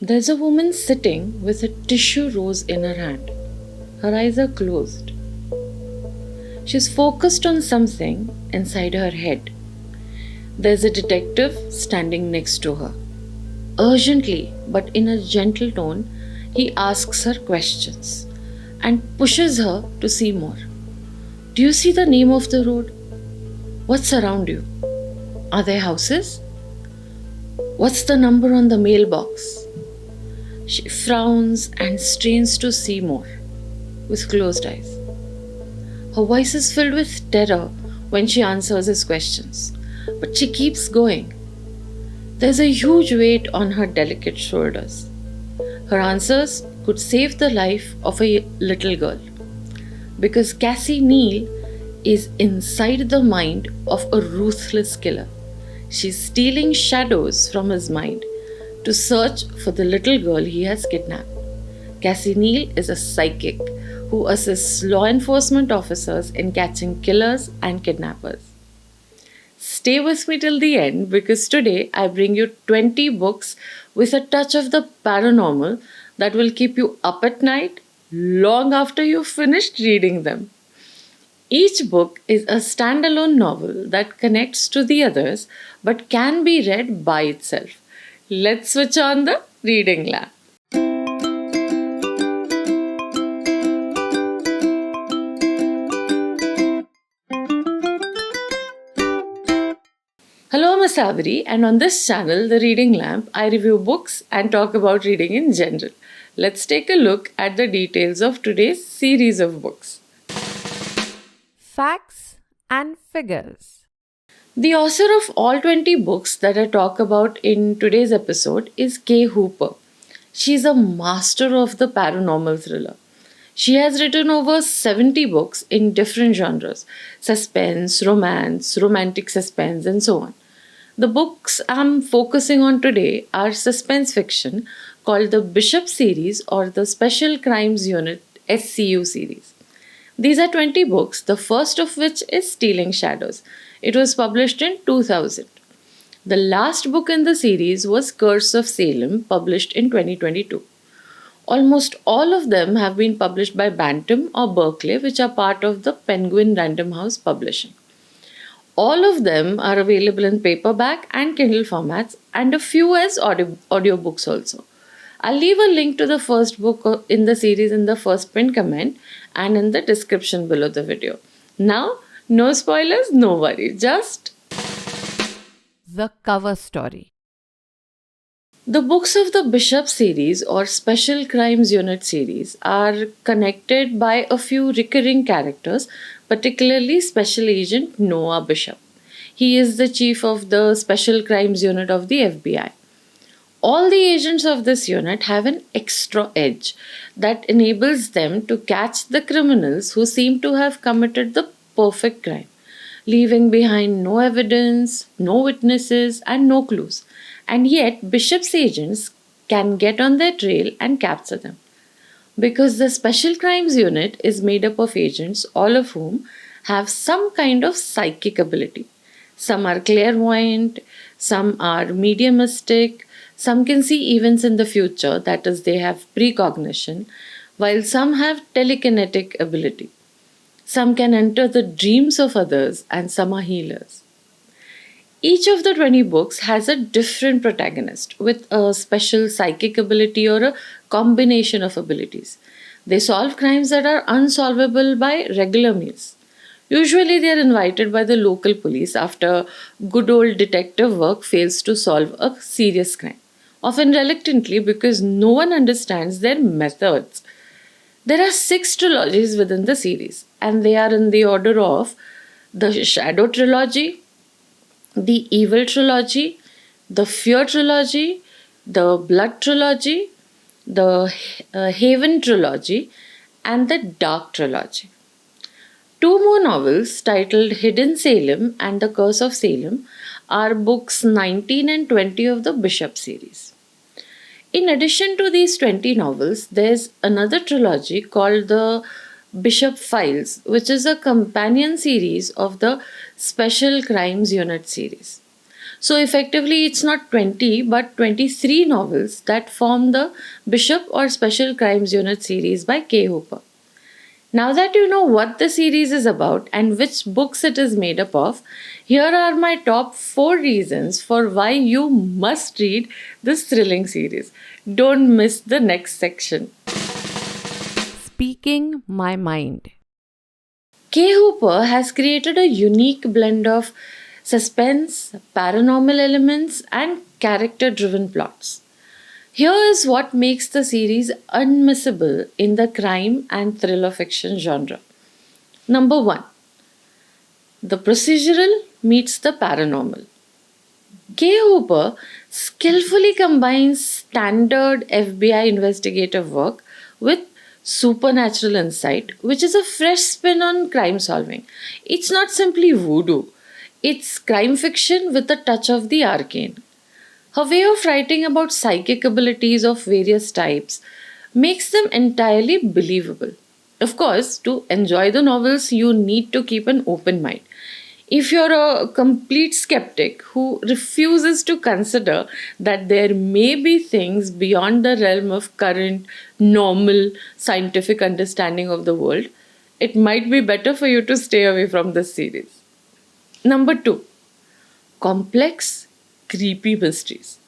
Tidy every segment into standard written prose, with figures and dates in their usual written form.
There's a woman sitting with a tissue rose in her hand. Her eyes are closed. She's focused on something inside her head. There's a detective standing next to her. Urgently, but in a gentle tone, he asks her questions and pushes her to see more. Do you see the name of the road? What's around you? Are there houses? What's the number on the mailbox? She frowns and strains to see more with closed eyes. Her voice is filled with terror when she answers his questions, but she keeps going. There's a huge weight on her delicate shoulders. Her answers could save the life of a little girl. Because Cassie Neal is inside the mind of a ruthless killer. She's stealing shadows from his mind to search for the little girl he has kidnapped. Cassie Neal is a psychic who assists law enforcement officers in catching killers and kidnappers. Stay with me till the end because today I bring you 20 books with a touch of the paranormal that will keep you up at night long after you've finished reading them. Each book is a standalone novel that connects to the others but can be read by itself. Let's switch on the reading lamp. Hello, I'm Savary, and on this channel, The Reading Lamp, I review books and talk about reading in general. Let's take a look at the details of today's series of books. Facts and figures. The author of all 20 books that I talk about in today's episode is Kay Hooper. She's a master of the paranormal thriller. She has written over 70 books in different genres: suspense, romance, romantic suspense, and so on. The books I'm focusing on today are suspense fiction called the Bishop series or the Special Crimes Unit SCU series. These are 20 books, the first of which is Stealing Shadows. It was published in 2000. The last book in the series was Curse of Salem, published in 2022. Almost all of them have been published by Bantam or Berkeley, which are part of the Penguin Random House Publishing. All of them are available in paperback and Kindle formats, and a few as audiobooks also. I'll leave a link to the first book in the series in the first pinned comment and in the description below the video. Now, no spoilers, no worry, just The cover story. the books of the Bishop series or Special Crimes Unit series are connected by a few recurring characters, particularly Special Agent Noah Bishop. He is the chief of the Special Crimes Unit of the FBI. All the agents of this unit have an extra edge that enables them to catch the criminals who seem to have committed the perfect crime, leaving behind no evidence, no witnesses, and no clues. And yet, Bishop's agents can get on their trail and capture them. Because the Special Crimes Unit is made up of agents, all of whom have some kind of psychic ability. Some are clairvoyant, some are mediumistic, some can see events in the future, that is, they have precognition, while some have telekinetic ability. Some can enter the dreams of others, and some are healers. Each of the 20 books has a different protagonist with a special psychic ability or a combination of abilities. They solve crimes that are unsolvable by regular means. Usually, they are invited by the local police after good old detective work fails to solve a serious crime, often reluctantly because no one understands their methods. There are 6 trilogies within the series, and they are in the order of the Shadow Trilogy, the Evil Trilogy, the Fear Trilogy, the Blood Trilogy, the Haven Trilogy, and the Dark Trilogy. 2 more novels titled Hidden Salem and The Curse of Salem are books 19 and 20 of the Bishop series. In addition to these 20 novels, there's another trilogy called the Bishop Files, which is a companion series of the Special Crimes Unit series. So effectively, it's not 20 but 23 novels that form the Bishop or Special Crimes Unit series by K. Hooper. Now that you know what the series is about and which books it is made up of, here are my top 4 reasons for why you must read this thrilling series. Don't miss the next section. Speaking my mind. K. Hooper has created a unique blend of suspense, paranormal elements, and character driven plots. Here is what makes the series unmissable in the crime and thriller fiction genre. Number 1, the procedural meets the paranormal. K. Hooper skillfully combines standard FBI investigative work with supernatural insight, which is a fresh spin on crime solving. It's not simply voodoo, it's crime fiction with a touch of the arcane. Her way of writing about psychic abilities of various types makes them entirely believable. Of course, to enjoy the novels, you need to keep an open mind. If you're a complete skeptic who refuses to consider that there may be things beyond the realm of current, normal scientific understanding of the world, it might be better for you to stay away from this series. Number 2, complex, creepy mysteries.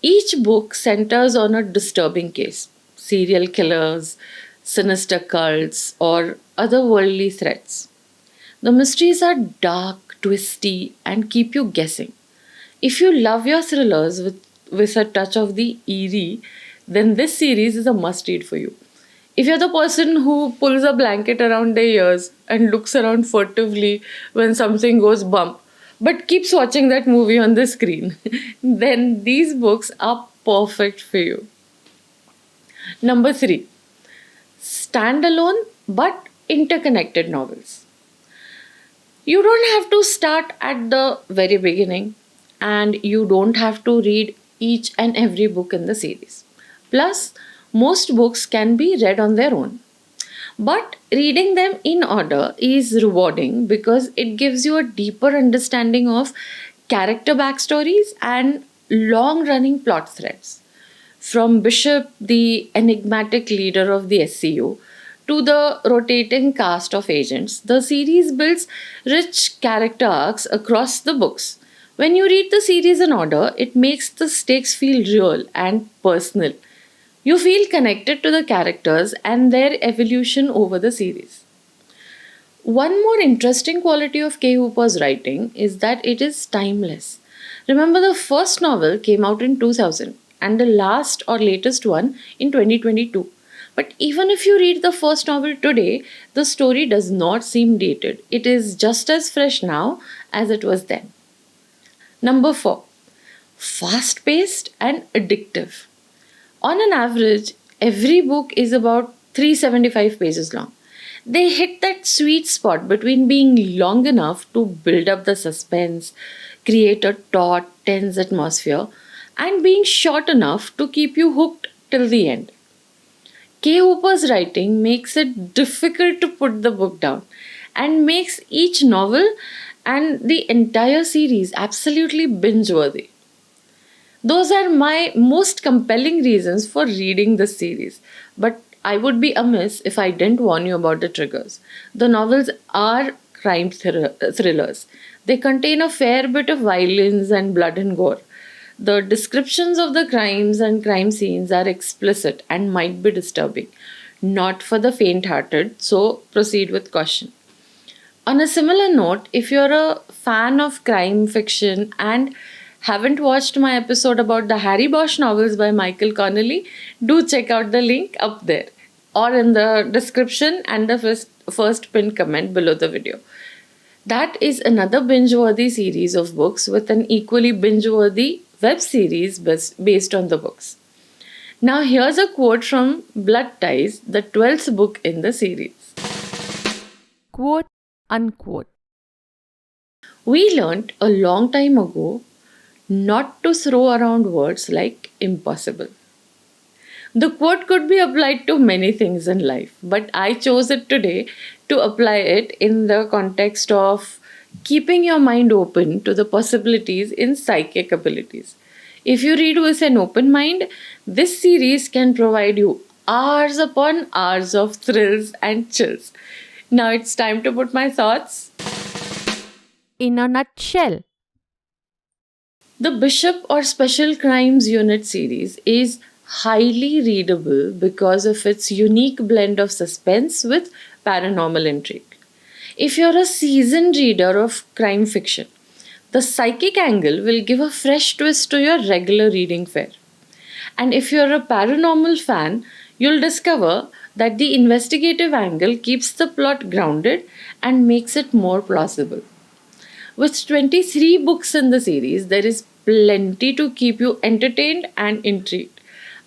Each book centers on a disturbing case, serial killers, sinister cults, or otherworldly threats. The mysteries are dark, twisty, and keep you guessing. If you love your thrillers with a touch of the eerie, then this series is a must read for you. If you're the person who pulls a blanket around their ears and looks around furtively when something goes bump, but keeps watching that movie on the screen, then these books are perfect for you. Number 3, standalone but interconnected novels. You don't have to start at the very beginning, and you don't have to read each and every book in the series. Plus, most books can be read on their own. But reading them in order is rewarding because it gives you a deeper understanding of character backstories and long running plot threads. From Bishop, the enigmatic leader of the SCU, to the rotating cast of agents, the series builds rich character arcs across the books. When you read the series in order, it makes the stakes feel real and personal. You feel connected to the characters and their evolution over the series. One more interesting quality of K. Hooper's writing is that it is timeless. Remember, the first novel came out in 2000 and the last or latest one in 2022. But even if you read the first novel today, the story does not seem dated. It is just as fresh now as it was then. Number 4, fast paced and addictive. On an average, every book is about 375 pages long. They hit that sweet spot between being long enough to build up the suspense, create a taut, tense atmosphere, and being short enough to keep you hooked till the end. K. Hooper's writing makes it difficult to put the book down and makes each novel and the entire series absolutely binge worthy. Those are my most compelling reasons for reading this series. But I would be amiss if I didn't warn you about the triggers. The novels are thrillers. They contain a fair bit of violence and blood and gore. The descriptions of the crimes and crime scenes are explicit and might be disturbing. Not for the faint hearted, so proceed with caution. On a similar note, if you're a fan of crime fiction and haven't watched my episode about the Harry Bosch novels by Michael Connelly, do check out the link up there or in the description and the first pinned comment below the video. That is another binge worthy series of books with an equally binge worthy web series based on the books. Now, here's a quote from Blood Ties, the 12th book in the series. Quote unquote. We learnt a long time ago not to throw around words like impossible. The quote could be applied to many things in life, but I chose it today to apply it in the context of keeping your mind open to the possibilities in psychic abilities. If you read with an open mind, this series can provide you hours upon hours of thrills and chills. Now it's time to put my thoughts. In a nutshell, The Bishop or Special Crimes Unit series is highly readable because of its unique blend of suspense with paranormal intrigue. If you're a seasoned reader of crime fiction, the psychic angle will give a fresh twist to your regular reading fare. And if you're a paranormal fan, you'll discover that the investigative angle keeps the plot grounded and makes it more plausible. With 23 books in the series, there is plenty to keep you entertained and intrigued.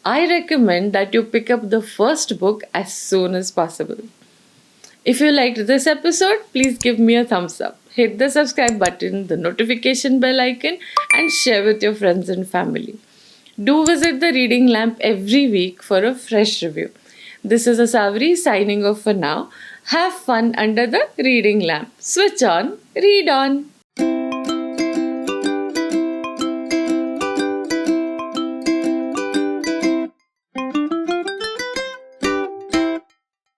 I recommend that you pick up the first book as soon as possible. If you liked this episode, please give me a thumbs up. Hit the subscribe button, the notification bell icon, and share with your friends and family. Do visit the Reading Lamp every week for a fresh review. This is Asavri signing off for now. Have fun under the Reading Lamp. Switch on, read on.